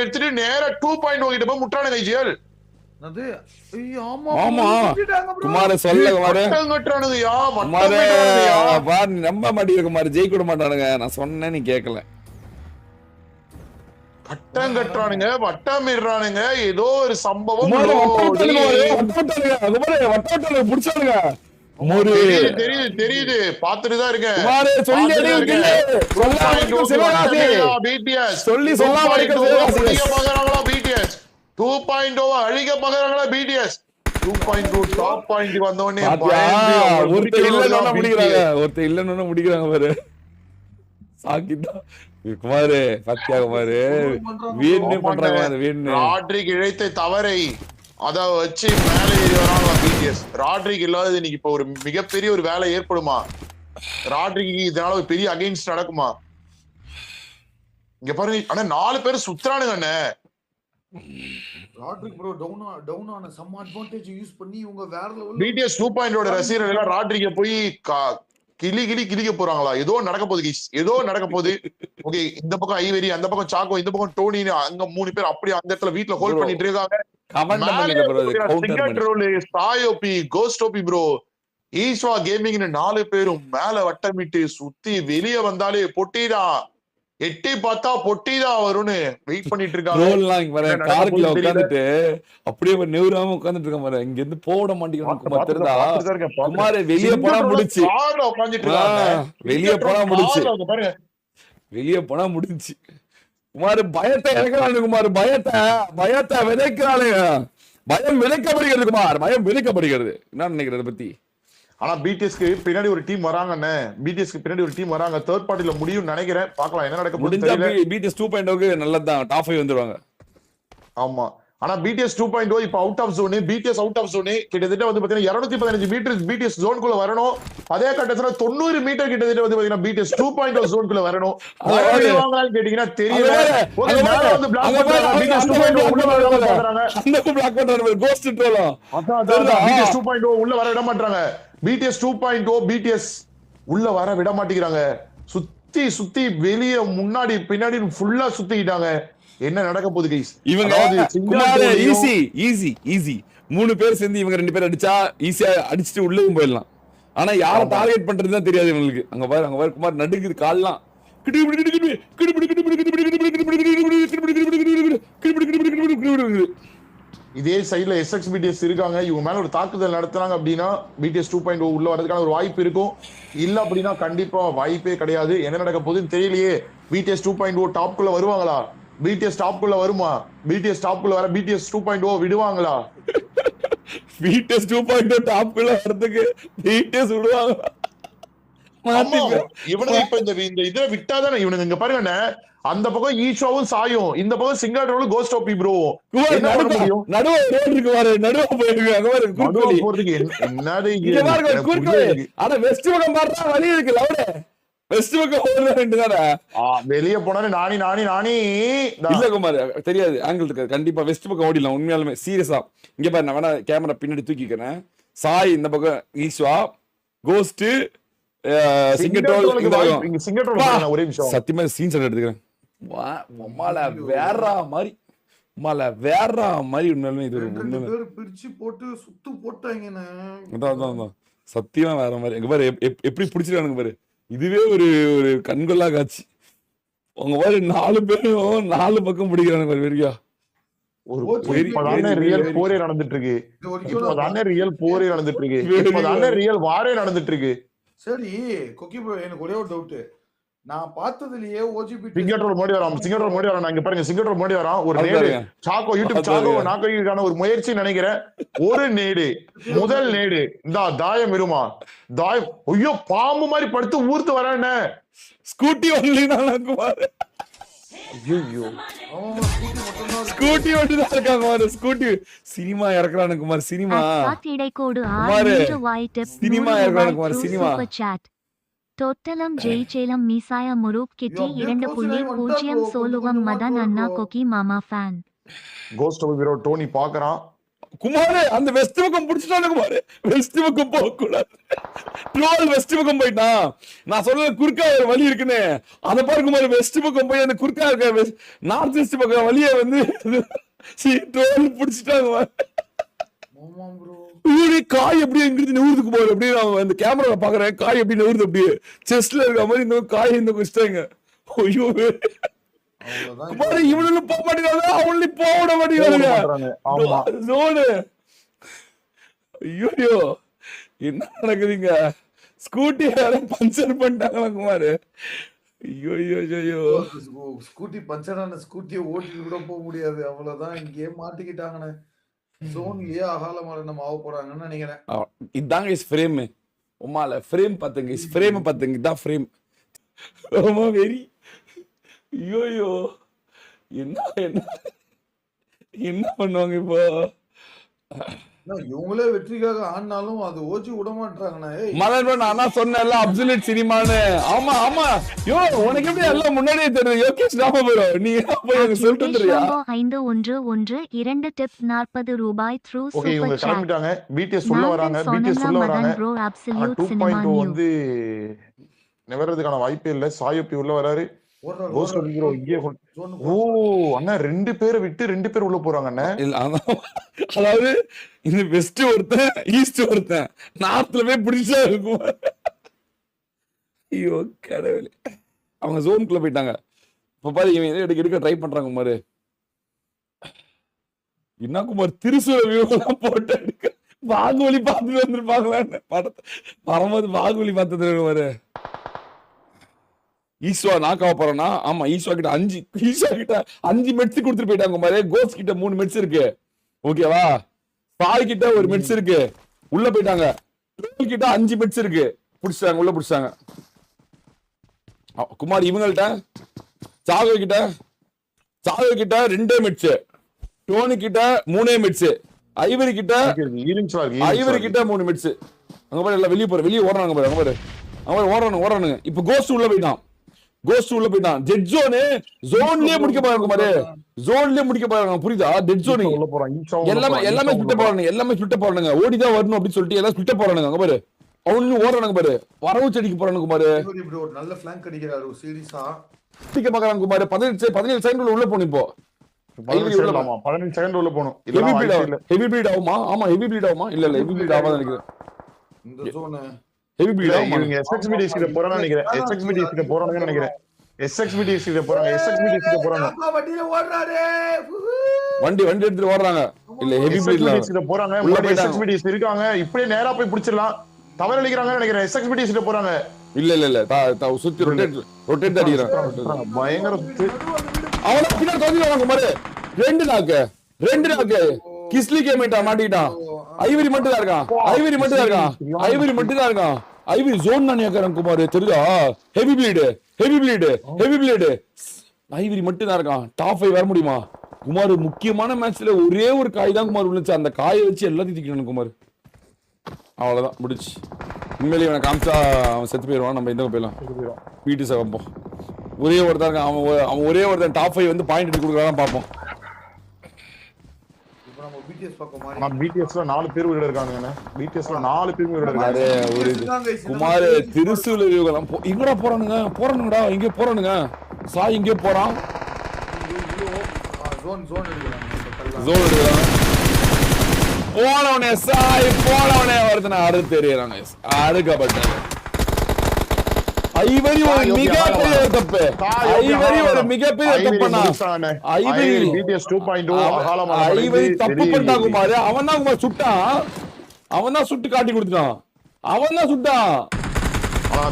எடுத்துட்டு நேரா 2.0 கிட்ட போய் முட்டானுங்க ஐஜிஎல். அது ஆமா ஆமா ப்ரோ. குமார சொல்ல குமார கட்டானுங்கயா குமார மட்டமிடுறானுங்கயா. பார் நம்ப மாட்டீங்க குமார், ஜெயிக்க விட மாட்டானுங்க. நான் சொன்னேன் நீ கேட்கல. கட்டம் கட்டுறானுங்க வட்டமிடுறானுங்க. ஏதோ ஒரு சம்பவம் குமார புடிச்சானுங்க. தெரியுது பாத்துட்டுதான் இருக்கேன். குமார சொல்லி சொல்லாம பாக்குறாங்களா பிடிஎஸ் 2.0 அழிக்க பாக்குறாங்களா பிடிஎஸ் 2.2 டாப் பாயிண்ட் வந்தோடனே ஒருத்தர் இல்லன்னு முடிக்கிறாங்க பாரு. சாக்கிதான் குமாரு பத்தியா குமாரு வீணே பண்றாங்க. வீணு ராட்ரிக் இழைத்த தவறை அத வச்சு மேல ஏறி வராங்களா பிடிஎஸ். ராட்ரிக் இல்லாதது இன்னைக்கு இப்ப ஒரு மிகப்பெரிய ஒரு வேலை ஏற்படுமா? ராட்ரிக்கு இதனால ஒரு பெரிய அகைன்ஸ்ட் நடக்குமா? இங்க பாருங்க ஆனா 4 பேர் சுத்துறானுங்க அண்ணே. ராட்ரிக் ப்ரோ டவுன் ஆன சம் அட்வான்டேஜ் யூஸ் பண்ணி இவங்க வேற லெவல். பிடிஎஸ் 2.0 ஓட ரசிகர்கள் எல்லாம் ராட்ரிக்க போய் கிளிக்க போறாங்களா? ஏதோ நடக்க போகுது கைஸ், ஏதோ நடக்க போகுது. ஓகே இந்த பக்கம் ஐவரி, அந்த பக்கம் சாக்கோ, இந்த பக்கம் டோனி, அங்க 3 பேர் அப்படியே அந்த இடத்துல வீட்ல ஹோல்ட் பண்ணிட்டு இருக்காங்க. சாயோபி கோஸ்டோபி ப்ரோ ஈஸ்வா கேமிங்னு 4 பேரும் மேல வட்டமிட்டு சுத்தி வெளியே வந்தாலே பொட்டிதான், எட்டி பார்த்தா பொட்டிதான் வரும்னு வெயிட் பண்ணிட்டு இருக்காங்க. காருக்குள்ள உட்காந்துட்டு அப்படியே நெவுறாம உட்காந்துட்டு இருக்க மாதிரி இங்க இருந்து போட மாட்டேங்கிறாங்க. குமார் வெளியே போனா முடிச்சு, வெளியே போனா முடிச்சு. குமார் பயத்தை இறக்கிறானு குமார், பயத்தை விதைக்கிறானு. பயம் விதைக்கப்படுகிறது குமார், பயம் விதைக்கப்படுகிறது. என்ன நினைக்கிறத பத்தி? ஆனா பிடிஎஸ்க்கு பின்னாடி ஒரு டீம் வராங்கன்னு, பிடிஎஸ்க்கு பின்னாடி ஒரு டீம் வராங்க. தேர்ட் பார்ட்டில முடியும் நினைக்கிறேன். பார்க்கலாம் என்ன நடக்க போகுது. பிடிஎஸ் 2.0க்கு நல்லதுதான், டாப் 5 வந்துருவாங்க. ஆமா ஆனா பிடிஎஸ் 2.0 இப்ப out of zone. BTS out of zone கிட்டத்தட்ட வந்து பாத்தீங்கன்னா 215 மீட்டர் பிடிஎஸ் ஜோனுக்குள்ள வரணும். அதே கட்டத்துல 90 மீட்டர் கிட்டத்தட்ட வந்து பாத்தீங்கன்னா பிடிஎஸ் 2.0 ஜோனுக்குள்ள வரணும். கேட்டீங்கன்னா தெரியல. வந்து பிளாக் பண்றாங்க. பிடிஎஸ் 2.0 உள்ள வர பாக்குறாங்க. அந்த பிளாக் பண்றாங்க. கோஸ்ட் ட்ரோலா பிடிஎஸ் 2.0 உள்ள வர விட மாட்டாங்க. பிடிஎஸ் 2.0 பிடிஎஸ் உள்ள வர விட மாட்டேங்கிறாங்க. சுத்தி வெளியே முன்னாடி பின்னாடி ஃபுல்லா சுத்திக்கிட்டாங்க. என்ன நடக்க போகுது கைஸ்? இவங்க ஈஸி 3 பேர் சேர்ந்து இவங்க 2 பேர் அடிச்சா ஈஸியா அடிச்சுட்டு உள்ளவும் போயிடலாம். ஆனா யார டார்கெட் பண்றதுதான் தெரியாது இவங்களுக்கு. அங்க பாரு குமார் நடுக்குது கால்லாம். இதே சைடுல எஸ்எக்ஸ் பிடிஎஸ் இருக்காங்க. இவங்க மேல ஒரு தாக்குதல் நடத்துறாங்க அப்படின்னா பிடிஎஸ் 2.0 உள்ள வரதுக்கான ஒரு வாய்ப்பு இருக்கும். இல்ல அப்படின்னா கண்டிப்பா வாய்ப்பே கிடையாது. என்ன நடக்க போகுதுன்னு தெரியலையே. பிடிஎஸ் 2.0 டாப்குள்ள வருவாங்களா? பிடிஎஸ் டாப்குள்ள வருமா? பிடிஎஸ் டாப்குள்ள வர பிடிஎஸ் 2.0 விடுவாங்களா? பிடிஎஸ் 2.0 டாப்குள்ள வரதுக்கு பிடிஎஸ் விடுவாங்களா? இவனுங்க இப்ப இந்த இதுல விட்டாதானே இவனுங்க. இங்க பாருங்க அந்த பக்கம் ஈஷாவும் சாயும், இந்த பக்கம் சிங்காட்டோட கோஸ்டோபி ப்ரோ. என்ன பண்ண முடியும்? நடுவ ரோட் இருக்கு பாரு, நடுவ போயிருக்கு. அங்க பாரு குறுக்கோலி போறதுக்கு என்னது இங்க பாருங்க குறுக்கோலி. அட வெஸ்ட் பக்கம் பாறா வழி இருக்கு லவுடே. வெஸ்ட் பக்கம் ஓடுற ரெண்டு தானே. வெளிய போனானே நானி இல்ல குமார் தெரியாது ஆங்கிள் இருக்கு. கண்டிப்பா வெஸ்ட் பக்கம் ஓடிடலாம் உண்மையாலுமே சீரியஸா. இங்க பாரு நான் வேணா கேமரா பின்னாடி தூக்கிக்கிறேன். சாய் இந்த பக்கம் ஈஸ்வா கோஸ்ட் சிங்கட்டோல் இந்த பக்கம் இங்க சிங்கட்டோல். ஒரே நிமிஷம் சத்தியமா சீன்ஸ் எடுத்துக்கிறேன். மலை வேற மாதிரி உண்மையாலுமே இது ஒரு பிரிச்சு போட்டு சுத்து போட்டாங்க. அதான் சத்தியமா வேற மாதிரி. எங்க பாரு எப்படி பிடிச்சிருக்கானுங்க பாரு. இதுவே ஒரு கண்கொள்ளா காட்சி. உங்க பாரு 4 பேரும் 4 பக்கம் பிடிக்கிறானுங்க பாரு. வெறியா ரியல் போரே நடந்துட்டு இருக்கு. ரியல் போரே நடந்துட்டு இருக்கு. ரியல் வாரே நடந்துட்டு இருக்கு. சரி கொக்கி ப்ரோ எனக்கு ஒரே ஒரு டவுட். நான் பார்த்ததுலயே ஓஜிபி சிங்கட்டோல் மோடி வரான். இங்க பாருங்க சிங்கட்டோல் மோடி வரான். ஒரு நேடு சாக்கோ யூடியூப் சாக்கோ நாக்கைக்கான ஒரு முயற்சி நினைக்கிறேன். ஒரு நேடு முதல் நேடு இந்த தாயம் இருமா தாயம். ஐயோ பாம்பு மாதிரி படுத்து ஊர்த்து வரானே. ஸ்கூட்டி ஒன்லினால ஐயோ ஸ்கூட்டி மட்டும் தான் இருக்காங்க. ஸ்கூட்டி சினிமா இறக்குறானு குமார். சினிமா குமார் சினிமா தொட்டலம் ஜெயிச்சேலம் மீசாய முரூப் கிட்டி 2.0 சோலுவம் மதன் அண்ணா கொக்கி மாமா fan. Ghost of Hero Tony பாக்குறான். குமாரு அந்த வெஸ்ட் பக்கம் புடிச்சிட்டானு குமாரு, வெஸ்ட் பக்கம் போக கூடாது. ட்ரோல் வெஸ்ட் பக்கம் போயிட்டான். நான் சொல்ல குறுக்கா ஒரு வழி இருக்குன்னு, அத பாரு குமாரு, வெஸ்ட் பக்கம் போய் அந்த குறுக்கா இருக்க நார்த் வெஸ்ட் பக்கம் வழியை வந்து ட்ரோல் புடிச்சிட்டாங்க. ஆமா ப்ரோ. காய் எப்படி எங்கிருந்து நெவுறதுக்கு போகுது அப்படியே நான் அந்த கேமரால பாக்குறேன். காய் எப்படி நெவுறது அப்படியே செஸ்ட்ல இருக்க மாதிரி இந்த காய் இந்த குடிச்சிட்டாங்க. ஐயோ அவ்வளவுதான். குமாரு, இவனும் போக மாட்டேங்கிறாங்க, அவனும் போக விட மாட்டேங்கிறாங்க. ஆமா ஜோனு. ஐயோ என்ன நடக்குதுங்க? ஸ்கூட்டி வேற பஞ்சர் பண்ணிட்டாங்களா குமாரு? ஐயோ ஸ்கூட்டி பஞ்சரான ஸ்கூட்டியை ஓட்டிட்டு கூட போக முடியாது. அவ்வளவுதான், இங்கேயே மாட்டிக்கிட்டாங்கன்னு. ஜோன்லயே அகாலமான நம்ம ஆக போறாங்கன்னு நினைக்கிறேன். இதாங்க இஸ் ஃப்ரேம். உமால ஃப்ரேம் பாத்துங்க, இஸ் ஃப்ரேம் பாத்துங்க, இதான் ஃப்ரேம். ரொம்ப வெரி. ஐயோ என்ன என்ன என்ன பண்ணுவாங்க இப்போ? இவங்களே வெற்றிக்காக ஆனாலும் அது ஓச்சி விட மாட்டாங்கண்ணா. மதன் நான் சொன்னேன்ல அப்சல்யூட் சினிமான்னு. ஆமா ஆமா, யோ உனக்கு எப்படி எல்லாம் முன்னாடியே தெரியும். யோகேஷ் நாம போறோம், நீ போய் எனக்கு சொல்லிட்டு வந்துறியா? 511 டிப் 40 ரூபாய் த்ரூ ஓகே, இவங்க சூப்பர் சாட். கிளம்பிட்டாங்க. பிடிஎஸ் உள்ள வராங்க, பிடிஎஸ் உள்ள வராங்க. ப்ரோ அப்சல்யூட் 2.0 சினிமா வந்து நிவர்றதுக்கான வாய்ப்பே இல்ல. சாயோப்பி உள்ள வராரு. கோஸ்ட் ஹீரோ இங்கே ஓ அண்ணா 2 பேரை விட்டு 2 பேர் உள்ள போறாங்க அண்ணா. இல்ல அதாவது இந்த வெஸ்ட் ஒருத்தன், ஈஸ்ட் ஒருத்தன், நார்த்ல போய் பிடிச்சா இருக்கும். ஐயோ கடவுளே, அவங்க ஜோனுக்குள்ள போயிட்டாங்க. இப்ப பாரு இவன் எடுக்க ட்ரை பண்றாங்க குமாரு. என்ன குமார், திருசூர வியூலாம் போட்டு எடுக்க பாகுபலி பார்த்துட்டு வந்துருப்பாங்களான்னு படத்தை வரும்போது பாகுபலி பார்த்தது குமாரு. ஈஸ்வா நாக்காவ போறானா? ஆமா, ஈஸ்வா கிட்ட 5 மெட்ஸ் கொடுத்துட்டு போயிட்டாங்க மாதிரி. கோஸ் கிட்ட 3 மெட்ஸ் இருக்கு, ஓகேவா? சாய் கிட்ட 1 மெட்ஸ் இருக்கு, உள்ள போயிட்டாங்க. ட்ரோல் கிட்ட 5 மெட்ஸ் இருக்கு, புடிச்சாங்க, உள்ள புடிச்சாங்க. குமார் இவங்கள்ட்ட சாகர் கிட்ட 2 மெட்ஸ், டோனி கிட்ட 3 மெட்ஸ், ஐவரி கிட்ட 3 மெட்ஸ். அங்க பாரு எல்லாம் வெளியே ஓடுறாங்க பாரு. அங்க பாரு ஓடுறானுங்க. இப்ப கோஸ்ட் உள்ள போயிட்டான். டெட் ஜோன் ஜோன்லயே முடிக்க போறாங்க பாரு. ஜோன்லயே முடிக்க போறாங்க, புரியுதா? டெட் ஜோன் எல்லாமே ஸ்பிட்ட போறானுங்க. ஓடிதான் வரணும் அப்படின்னு சொல்லிட்டு எல்லாம் ஸ்பிட்ட போறானுங்க. அங்க பாரு அவனு ஓடுறானுங்க பாரு, வரவு செடிக்கு போறானுங்க குமாரு. இப்படி ஒரு நல்ல ஃபிளாங்க் அடிக்கிறாரு ஒரு சீரியஸா. டிக்க பாக்குறாங்க குமாரு. 17 செகண்ட் உள்ள போணும். இப்போ 15 செகண்ட் உள்ள போணும். ஹெவி ப்ளீட் ஆகுமா? ஆமா ஹெவி ப்ளீட் ஆகுமா? இல்ல ஹெவி ப்ளீட் ஆகாது நினைக்கிறேன். இந்த ஜோன் ஹெவி ப்ளீட் ஆகுமா? இவங்க SXBDS கிட்ட போறானு நினைக்கிறேன். SXBDS கிட்ட போறானுங்க நினைக்கிறேன். SXBDS கிட்ட போறாங்க. வண்டியில ஓடுறாரு. வண்டி எடுத்துட்டு ஓடுறாங்க. இல்ல ஹெவி ப்ளீட்ல கிட்ட போறாங்க. உள்ள SXBDS இருக்காங்க. இப்படியே நேரா போய் பிடிச்சிடலாம். தவறு அளிக்கிறாங்கன்னு நினைக்கிறேன். SXBDS கிட்ட போறாங்க. இல்ல சுத்தி ரொட்டேட் அடிக்கிறாங்க. பயங்கர சுத்து. அவன பின்னாடி தோதிறாங்க பாரு. 2 நாக்கு கிஸ்லி கேமேட்டா மாட்டிட்டான். ஐவரி மட்டும் தான் இருக்கான். ஐவரி ஜோன் தான் ஏக்கறான் குமார், தெரியுதா? ஹெவி ப்ளீடு ஐவரி மட்டும் தான் இருக்கான். டாப் 5 வர முடியுமா குமார்? முக்கியமான மேட்ச்ல ஒரே ஒரு காய் தான் குமார் விழுந்துச்சு. அந்த காயை வச்சு எல்லாத்தையும் தூக்கிடணும் குமார். அவ்வளவுதான் முடிச்சு. உண்மையிலேயே இவனை காமிச்சா அவன் செத்து போயிடுவான். நம்ம எந்த போயிடலாம், வீட்டு சகப்போம். ஒரே ஒருத்தன் இருக்கான். அவன் ஒரே ஒருத்தன் டாப் 5 வந்து பாயிண்ட் எடுத்து கொடுக்குறான் பார்ப்போம். பிடிஎஸ்ல 4 பேர் உள்ள இருக்காங்க. பிடிஎஸ்ல 4 பேர் உள்ள இருக்காங்க. ஒரு குமார் திருசூல எங்கடா போறானுங்கடா, இங்க போறானுங்க. சாய் இங்கே போறான். ஜோன் போனவனே சாய் போனவனே ஒருத்தனை அடுத்து தெரியறாங்க. அடுக்கப்பட்டாங்க. ஐவரி ஒரு மிகப்பெரிய தப்பு. ஐவரி பிடிஎஸ் 2.0 ஐவரி தப்பு பண்ணா குமார். அவன் தான் குமார் சுட்டான். அவன் தான் சுட்டு காட்டி கொடுத்தான்.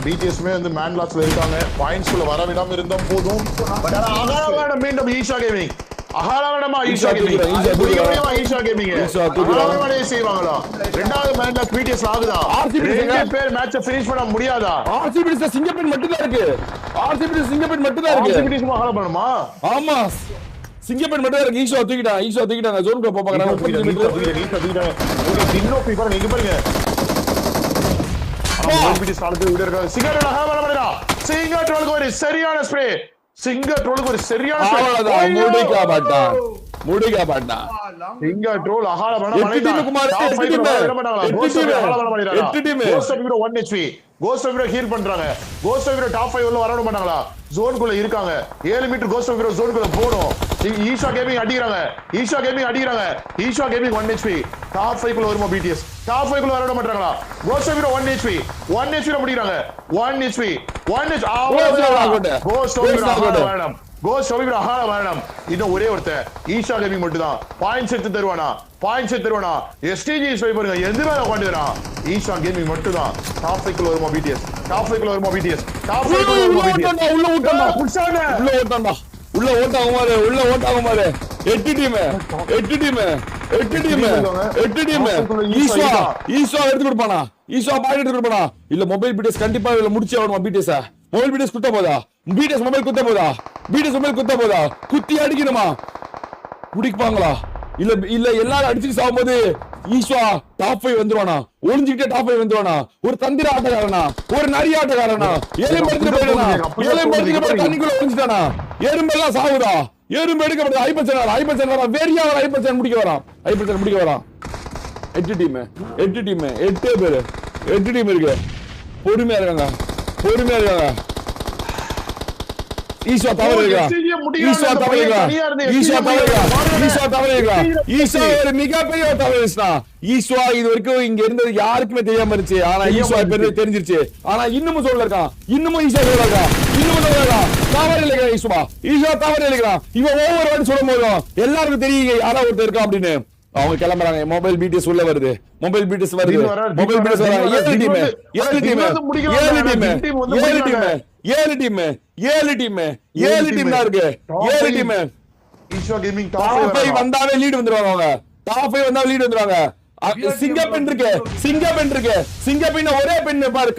பிடிஎஸ்மே வந்து மேன் லாஸ்ல இருக்காங்க. பாயிண்ட்ஸ் குள்ள வர விடாம இருந்தா போதும். பட் ஆனா மீண்டும் ஈஷா கேமிங் செய்வாங்களா? 2வது மேட்ச்ல பிடிஎஸ் ஆகுதா? பேர் மேட்சை ஃபினிஷ் பண்ண முடியாதா? ஆர்சிபி சிங்கப்பெண் மட்டும் தான் இருக்கு. அகல பண்ணுமா? ஆமா சிங்கப்பெண் மட்டும் தான் இருக்கு. ஈஷா தூக்கிட்டாங்க. ஜோன் போக பாக்குறாங்க. நீங்க பாருங்க. சிங்கர் ட்ரோலுக்கு ஒரு சரியான ஸ்ப்ரே. முடிக்க மாட்டா இங்க ட்ரோல் அகால மரணம் எட்டு அடைந்தான். team குமார், Top எட்டு five team. குள்ள வர மாட்டாங்களா? எட்டு Ghost of team. Hero அகால மரணம் அடைகிறாரா? எட்டு team. Ghost of Hero 1 HP. Ghost of Hero heal பண்றாங்க. Ghost of Hero top 5 உள்ள வர மாட்டாங்களா? ஜோன் குள்ள இருக்காங்க. 7 metre Ghost of Hero zone குள்ள போணும். ஈஷா கேமிங் அடிக்குறாங்க. ஈஷா கேமிங் அடிக்குறாங்க. Isha Gaming 1 HP. டாப் 5 குள்ள வருமா BTS? டாப் 5 குள்ள வர மாட்டாங்களா? Ghost of Hero 1 HP. 1 HP ல முடிறாங்க. 1 HP. 1 HP. Ghost of Hero அகால மரணம். கோஸ்ட் ஆஃப் அகால மரணம். இன்னும் ஒரே ஒருத்தன் ஈஷா கேமிங் மட்டும் தான். பாயிண்ட்ஸ் எடுத்து தருவானா? பாயிண்ட்ஸ் எடுத்து தருவானா? STG ஸ்வைப்பருங்க எந்த மேல உட்காந்துறான்? ஈஷா கேமிங் மட்டும் தான். டாப் 5 குள்ள வருமா BTS? டாப் 5 குள்ள வருமா BTS? டாப் 5 குள்ள வருமா BTS? உள்ள ஓட்டாண்டா புடிச்சானே. உள்ள ஓட்டாங்க மாறு, உள்ள ஓட்டாங்க மாறு. 8 டீம் ஈஸ்வா எடுத்து கொடுப்பானா? ஈஸ்வா பாயிண்ட் எடுத்து கொடுப்பானா? இல்ல மொபைல் BTS கண்டிப்பா இல்ல முடிச்சே ஆகணுமா BTS? மொபைல் BTS குத்த போதா? BTS மொபைல் குத்த போதா? BTS மொபைல் குத்த போதா? குத்தி அடிக்கணுமா? முடிப்பாங்களா? இல்ல எல்லாரும் அடிச்சு சாகும்போது ஈஸ்வா டாப் 5 வந்துருவானா? ஒளிஞ்சுக்கிட்டே டாப் 5 வந்துருவானா? ஒரு தந்திர ஆட்டக்காரனா? ஒரு நரி ஆட்டக்காரனா? எலும்பெடுத்து போயிடுனா? எலும்பெடுத்து போய் தண்ணிக்குள்ள ஒளிஞ்சிட்டானா? எறும்பெல்லாம் சாவுதா? எறும்பு எடுக்கப்படுது. ஹைப்பர்சன் வேறியா ஹைப்பர்சன் முடிக்க வரான். 8 டீம் 8 பேரு 8 டீம் இருக்கு. பொறுமையா இருக்காங்க. ஈஸ்வா தவறு இருக்கா? ஈஸ்வா ஒரு மிகப்பெரிய தவறு. ஈஸ்வா இது வரைக்கும் இங்க இருந்தது யாருக்குமே தெரியாம இருந்துச்சு. ஆனா ஈஸ்வா பேரு தெரிஞ்சிருச்சு. ஆனா இன்னமும் சொல்ல இருக்கான். ஈஸ்வா தவறு இல்லையா? ஈஸ்வா தவறு இல்லையா? இவன் ஒவ்வொரு வாட்டி சொல்லும் போதும் எல்லாருக்கும் தெரியுங்க யாரா ஒருத்தர் இருக்கா அப்படின்னு. அவங்க கிளம்புறாங்க. மொபைல் BTS உள்ள வருது. மொபைல் BTS வருது. 7 டீம் தான் இருக்கு. 7 டீம். ஈஷா கேமிங் டாப் 5 வந்தாவே லீட் வந்துருவாங்க அவங்க. டாப் 5 வந்தாவே லீட் வந்துருவாங்க. சிங்கப்பெண் இருக்கு. சிங்கப்பெண் ஒரே பெண் பாரு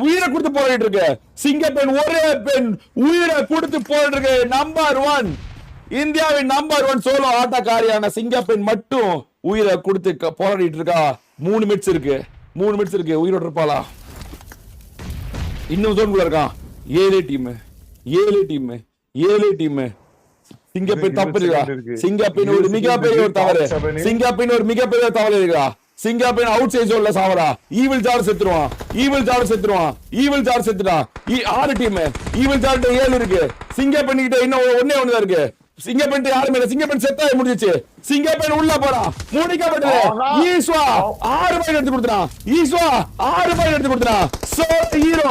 உயிரை கொடுத்து போராடிட்டு இருக்கு. சிங்கப்பெண் ஒரே பெண் உயிரை கொடுத்து போராடிட்டு இருக்கு. நம்பர் 1 இந்தியாவின் நம்பர் 1 சோலோ ஆட்டக்காரியான சிங்கப்பெண் மட்டும் உயிரை கொடுத்து போராடிட்டு இருக்கா. 3 மினிட்ஸ் இருக்கு. உயிரோட இருப்பாளா? இன்னும் ஜோன்குள்ள இருக்கான். 7 டீம். சிங்கப்பெண் தப்பு இருக்கா? சிங்கப்பெண் ஒரு மிகப்பெரிய தவறு இருக்கா? சிங்கப்பெண் அவுட் சைட் ஜோன்ல சாவரா. ஈவில் ஜார் செத்துறான். 6 டீம். ஈவில் ஜார் 7 இருக்கு. சிங்கப்பெண் கிட்ட இன்னும் ஒண்ணே தான் இருக்கு. சிங்கப்பெண் யாருமே இல்ல. சிங்கப்பெண் செத்தா முடிஞ்சிச்சு. சிங்கப்பெண் உள்ள போறான். மூடிக்கப்பட்டது. ஈஸ்வா 6 பாயிண்ட் எடுத்து கொடுத்தான். சோலோ ஹீரோ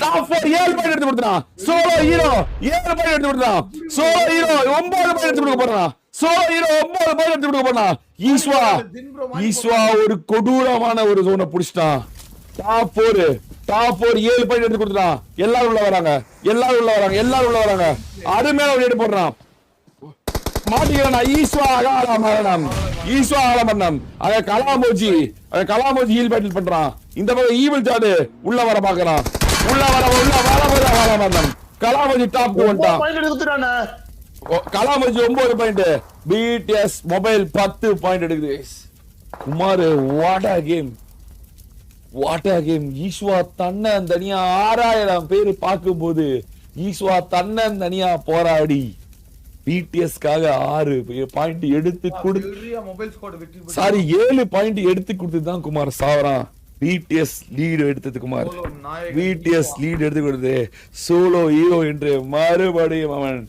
டாப் 4 7 பாயிண்ட் எடுத்து கொடுத்தான். சோலோ ஹீரோ 9 பாயிண்ட் எடுத்து கொடுத்தான். ஈஸ்வா ஒரு கொடூரமான ஒரு ஜோனை புடிச்சிட்டான். டாப் 4 7 பாயிண்ட் எடுத்து கொடுத்தான். எல்லாரும் உள்ள வராங்க. அருமையான ஒரு எடு போடுறான். மாட்டிக்கிறானா? ஈஸ்வா அகால மரணம். அத கலாமோஜி ஹீல் பேட்டில் பண்றான். இந்த பக்கம் ஈவில் ஜாடு உள்ள வர பாக்குறான். அகால மரணம். கலாமோஜி டாப் வந்துட்டான். கலாமோஜி 9 பாயிண்ட். BTS மொபைல் 10 பாயிண்ட் எடுக்குது. Kumar what a game. ஈஸ்வா தனியா 6000 பேர் பார்க்கும்போது ஈஸ்வா தனியா போராடி BTSக்காக 6 பாயிண்ட் எடுத்து கொடுத்து 7 பாயிண்ட் எடுத்து கொடுத்துதான் குமார் சாவறான். BTS லீடு எடுத்தது குமார். BTS லீடு எடுத்து கொடுத்து சோலோ ஹீரோ என்று மறுபடியும் அவன்